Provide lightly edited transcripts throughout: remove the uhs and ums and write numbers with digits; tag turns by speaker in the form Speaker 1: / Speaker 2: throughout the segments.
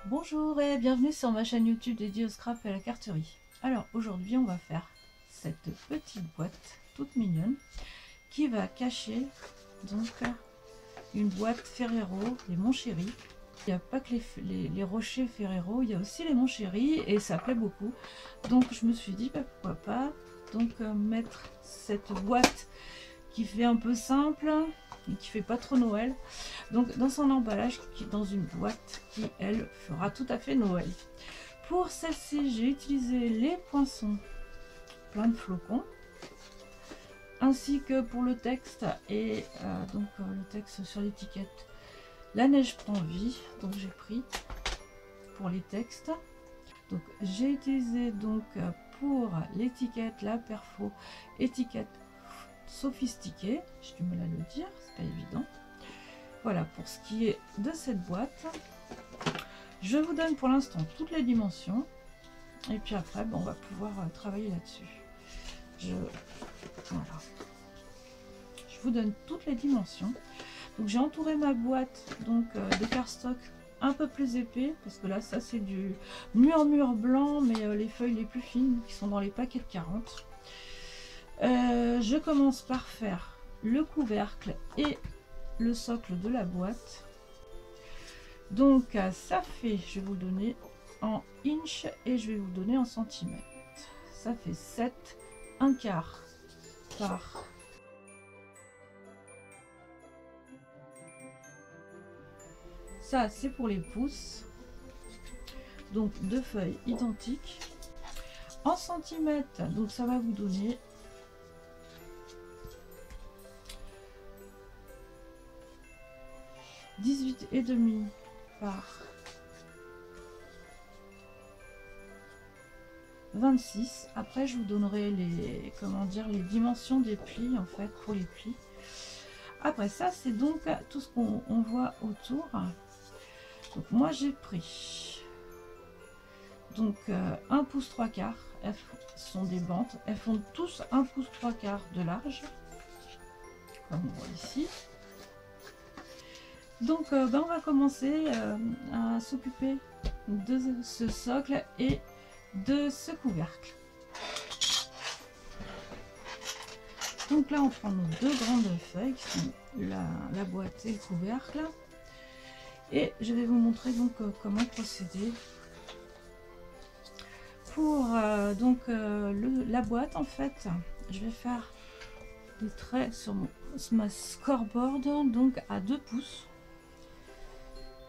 Speaker 1: Bonjour et bienvenue sur ma chaîne YouTube dédiée au scrap et à la carterie. Alors aujourd'hui on va faire cette petite boîte toute mignonne qui va cacher donc une boîte Ferrero, les Montchéri. Il n'y a pas que les rochers Ferrero, il y a aussi les Montchéri et ça plaît beaucoup. Donc je me suis dit pourquoi pas donc mettre cette boîte qui fait un peu simple et qui fait pas trop Noël, donc dans son emballage, qui dans une boîte qui elle fera tout à fait Noël. Pour celle-ci j'ai utilisé les poinçons plein de flocons, ainsi que pour le texte et le texte sur l'étiquette la neige prend vie, donc j'ai pris pour les textes. Donc j'ai utilisé donc pour l'étiquette la perfo étiquette sophistiquée, j'ai du mal à le dire, c'est pas évident. Voilà pour ce qui est de cette boîte. Je vous donne pour l'instant toutes les dimensions et puis après on va pouvoir travailler là-dessus. Voilà. Je vous donne toutes les dimensions. Donc j'ai entouré ma boîte donc de cardstock un peu plus épais parce que là ça c'est du mur blanc, mais les feuilles les plus fines qui sont dans les paquets de 40. Je commence par faire le couvercle et le socle de la boîte. Donc ça fait, je vais vous le donner en inch et je vais vous donner en centimètres. Ça fait 7 1/4 par ça, c'est pour les pouces. Donc deux feuilles identiques en centimètres, donc ça va vous donner 18,5 par 26. Après je vous donnerai les les dimensions des plis en fait pour les plis. Après ça c'est donc tout ce qu'on voit autour. Donc moi j'ai pris donc 1 pouce 3/4, ce sont des bandes, elles font tous 1 pouce 3/4 de large comme on voit ici. Donc on va commencer à s'occuper de ce socle et de ce couvercle. Donc là on prend nos deux grandes feuilles qui sont la boîte et le couvercle, et je vais vous montrer donc comment procéder pour la boîte. En fait je vais faire des traits sur ma scoreboard donc à 2 pouces.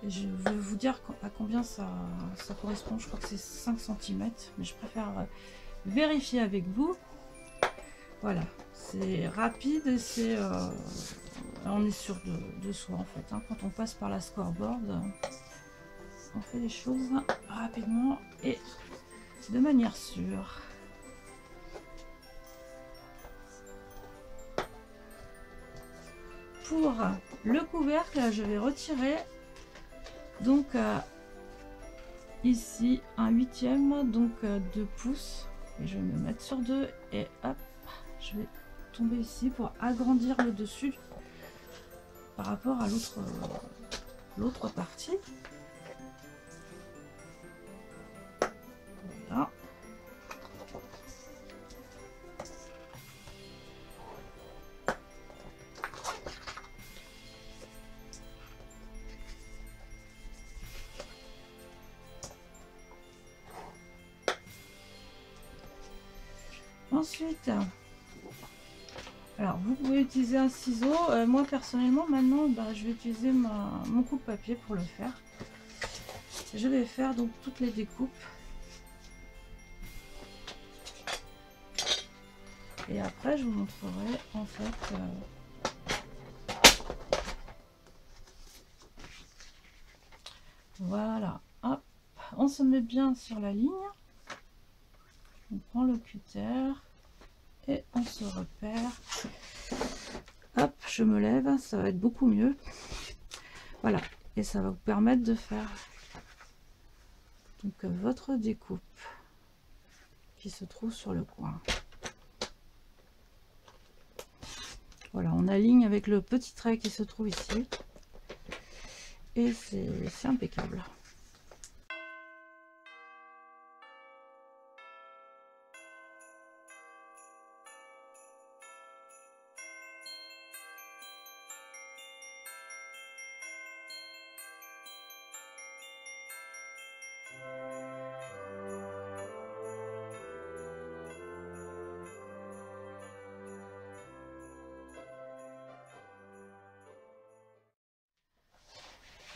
Speaker 1: Je vais vous dire à combien ça correspond. Je crois que c'est 5 cm, mais je préfère vérifier avec vous. Voilà, c'est rapide et c'est on est sûr de soi en fait, hein. Quand on passe par la scoreboard, on fait les choses rapidement et de manière sûre. Pour le couvercle, je vais retirer donc ici un 1/8 donc 2 pouces, et je vais me mettre sur 2 et hop, je vais tomber ici pour agrandir le dessus par rapport à l'autre partie. Voilà. Ensuite, alors vous pouvez utiliser un ciseau. Moi personnellement maintenant je vais utiliser mon coupe-papier pour le faire. Je vais faire donc toutes les découpes et après je vous montrerai en fait voilà, hop, on se met bien sur la ligne, on prend le cutter et on se repère. Hop, je me lève, ça va être beaucoup mieux. Voilà, et ça va vous permettre de faire donc votre découpe qui se trouve sur le coin. Voilà, on aligne avec le petit trait qui se trouve ici et c'est impeccable.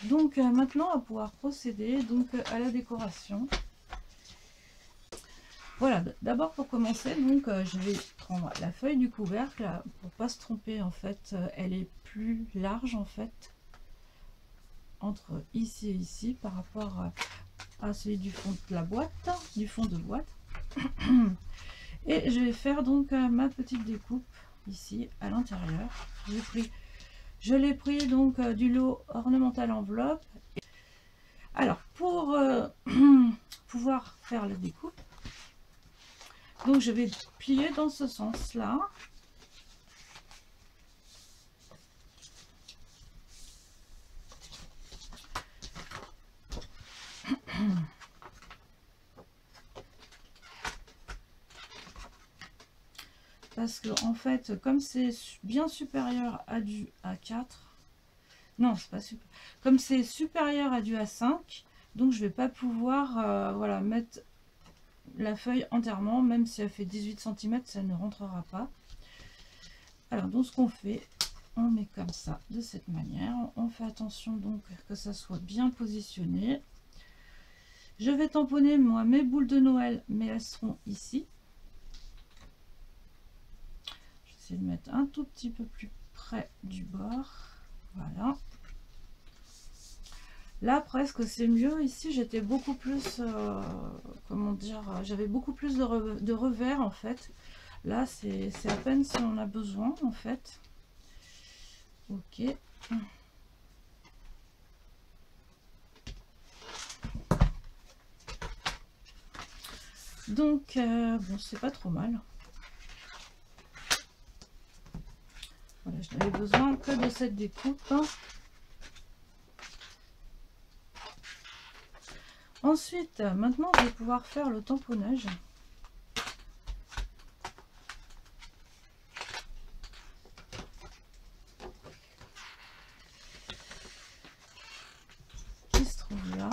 Speaker 1: Donc maintenant on va pouvoir procéder donc à la décoration. Voilà, d'abord pour commencer, donc je vais prendre la feuille du couvercle pour pas se tromper. En fait, elle est plus large en fait entre ici et ici par rapport à celui du fond de la boîte, du fond de boîte. Et je vais faire donc ma petite découpe ici à l'intérieur. Je l'ai pris donc du lot ornemental enveloppe. Alors pour pouvoir faire la découpe, donc je vais plier dans ce sens là. Parce que en fait, comme c'est bien supérieur à du A4, non c'est pas super, comme c'est supérieur à du A5, donc je vais pas pouvoir voilà, mettre la feuille entièrement, même si elle fait 18 cm, ça ne rentrera pas. Alors donc ce qu'on fait, on met comme ça, de cette manière, on fait attention donc que ça soit bien positionné. Je vais tamponner moi mes boules de Noël, mais elles seront ici. De mettre un tout petit peu plus près du bord. Voilà, là presque c'est mieux. Ici j'étais beaucoup plus comment dire, j'avais beaucoup plus de revers en fait. Là c'est à peine si on a besoin en fait. Ok, donc bon, c'est pas trop mal. Voilà, je n'avais besoin que de cette découpe. Ensuite, maintenant, je vais pouvoir faire le tamponnage. Qui se trouve là.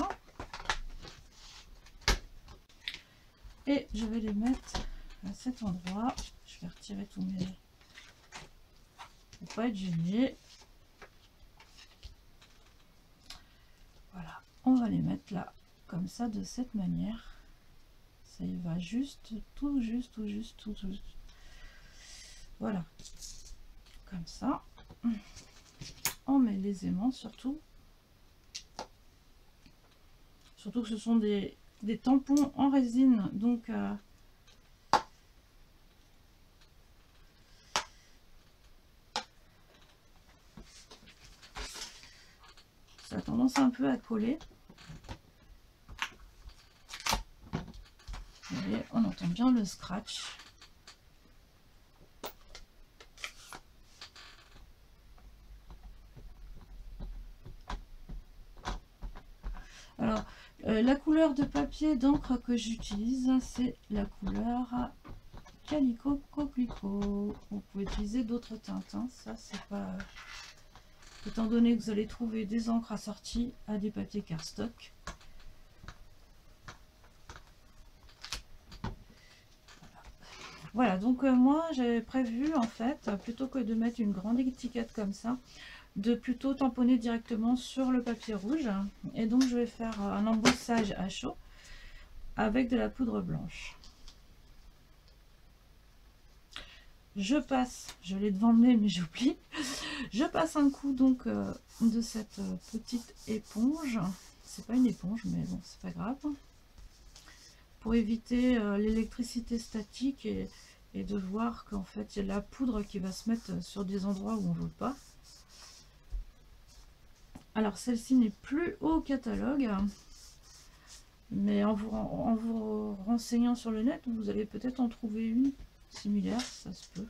Speaker 1: Et je vais les mettre à cet endroit. Je vais retirer tous mes... pour pas être gêné. Voilà, on va les mettre là, comme ça, de cette manière. Ça y va juste, tout juste. Voilà, comme ça. On met les aimants surtout. Surtout que ce sont des tampons en résine, donc ça a tendance un peu à coller. Vous voyez, on entend bien le scratch. Alors, la couleur de papier d'encre que j'utilise, c'est la couleur Calico Coquelicot. Vous pouvez utiliser d'autres teintes, hein. Ça c'est pas... étant donné que vous allez trouver des encres assorties à des papiers cardstock. Voilà, donc moi j'avais prévu en fait, plutôt que de mettre une grande étiquette comme ça, de plutôt tamponner directement sur le papier rouge. Et donc je vais faire un embossage à chaud avec de la poudre blanche. Je passe, je l'ai devant le nez mais j'oublie, je passe un coup donc de cette petite éponge. C'est pas une éponge mais bon c'est pas grave, pour éviter l'électricité statique et de voir qu'en fait il y a de la poudre qui va se mettre sur des endroits où on veut pas. Alors celle-ci n'est plus au catalogue, mais en vous renseignant sur le net, vous allez peut-être en trouver une similaire, ça se peut.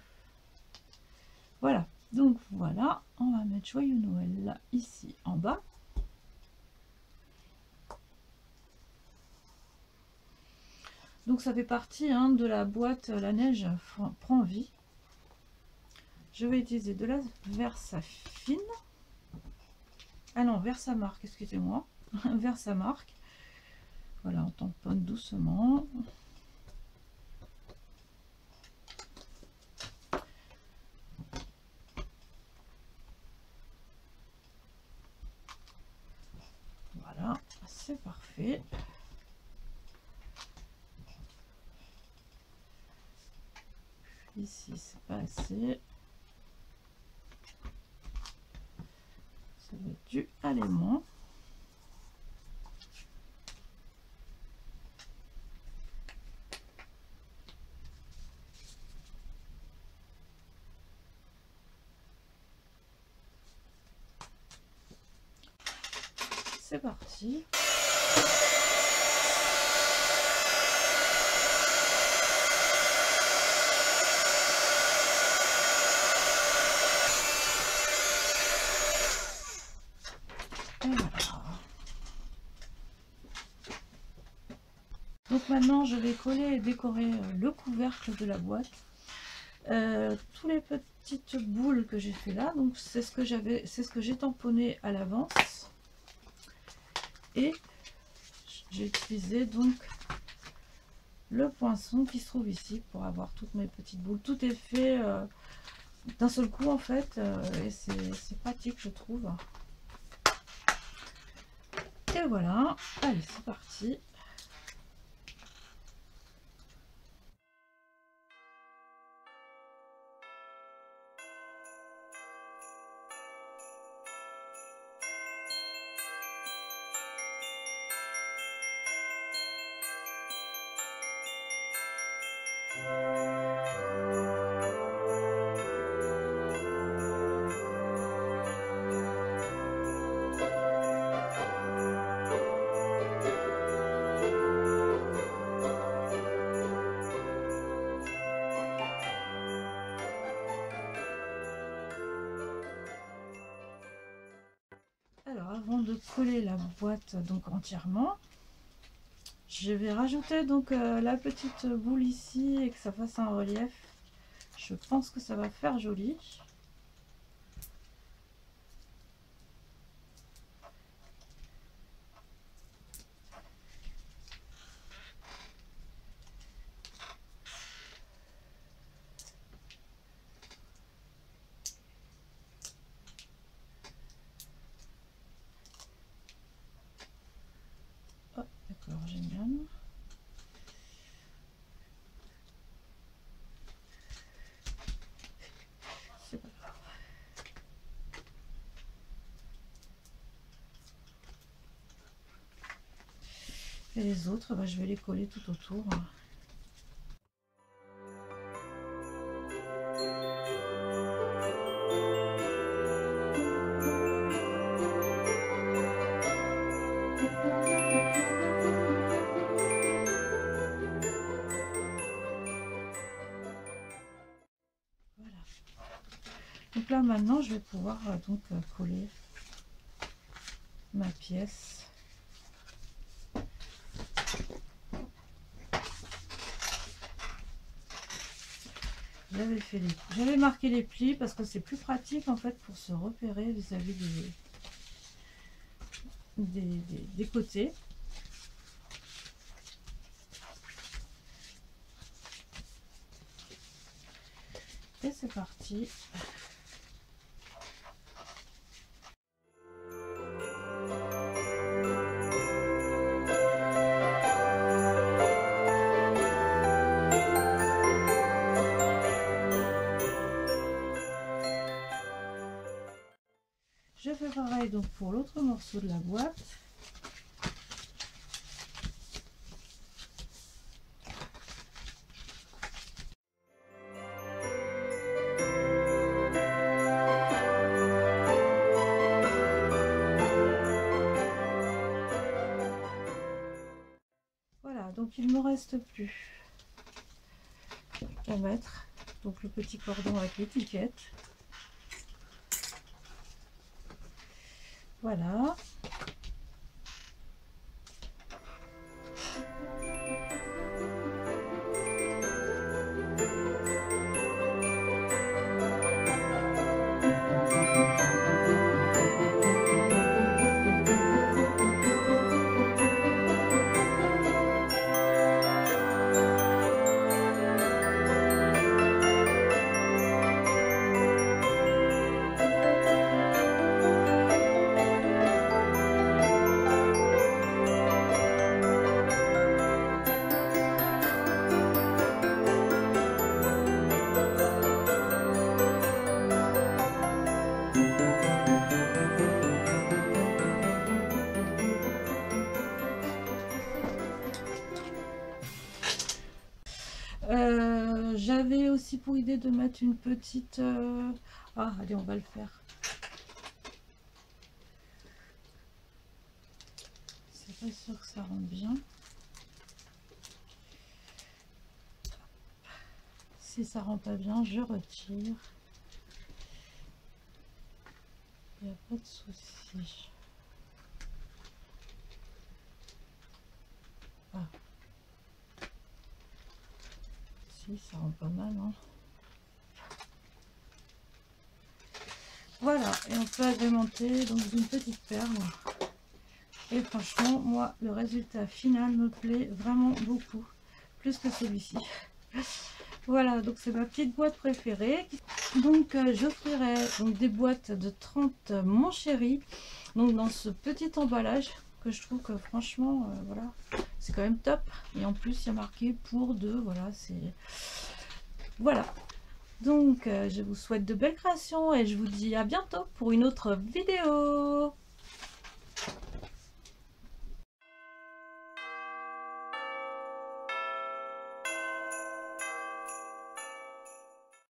Speaker 1: Voilà, donc voilà, on va mettre Joyeux Noël là, ici en bas. Donc ça fait partie hein, de la boîte La Neige prend vie. Je vais utiliser de la Versafine. Ah non, Versamark, excusez-moi. Versamark. Voilà, on tamponne doucement. Voilà, c'est parfait. Ici, c'est pas assez. Ça va être dû à l'aimant. C'est parti. Et voilà. Donc maintenant je vais coller et décorer le couvercle de la boîte. Tous les petites boules que j'ai fait là, donc c'est ce que j'ai tamponné à l'avance. Et j'ai utilisé donc le poinçon qui se trouve ici pour avoir toutes mes petites boules. Tout est fait d'un seul coup en fait, et c'est pratique je trouve. Et voilà, allez c'est parti. Alors avant de coller la boîte donc entièrement, je vais rajouter donc la petite boule ici et que ça fasse un relief. Je pense que ça va faire joli. Oh, d'accord, génial. C'est pas grave. Et les autres, bah, je vais les coller tout autour. Donc là maintenant je vais pouvoir donc coller ma pièce. J'avais marqué les plis parce que c'est plus pratique en fait pour se repérer vis-à-vis des côtés. Et c'est parti. Je fais pareil donc pour l'autre morceau de la boîte. Voilà, donc il ne me reste plus qu'à mettre donc le petit cordon avec l'étiquette. Voilà. aussi pour idée de mettre une petite... Ah, allez, on va le faire. C'est pas sûr que ça rentre bien. Si ça rentre pas bien, je retire. Il n'y a pas de souci. Ah. Si, ça rend pas mal, hein. Voilà, et on peut agrémenter donc d'une petite perle. Et franchement, moi, le résultat final me plaît vraiment beaucoup, plus que celui-ci. Voilà, donc c'est ma petite boîte préférée. Donc j'offrirai donc des boîtes de 30 mon chéri, donc dans ce petit emballage que je trouve que franchement, voilà, c'est quand même top. Et en plus, il y a marqué pour deux, voilà, c'est... Voilà. Donc je vous souhaite de belles créations et je vous dis à bientôt pour une autre vidéo.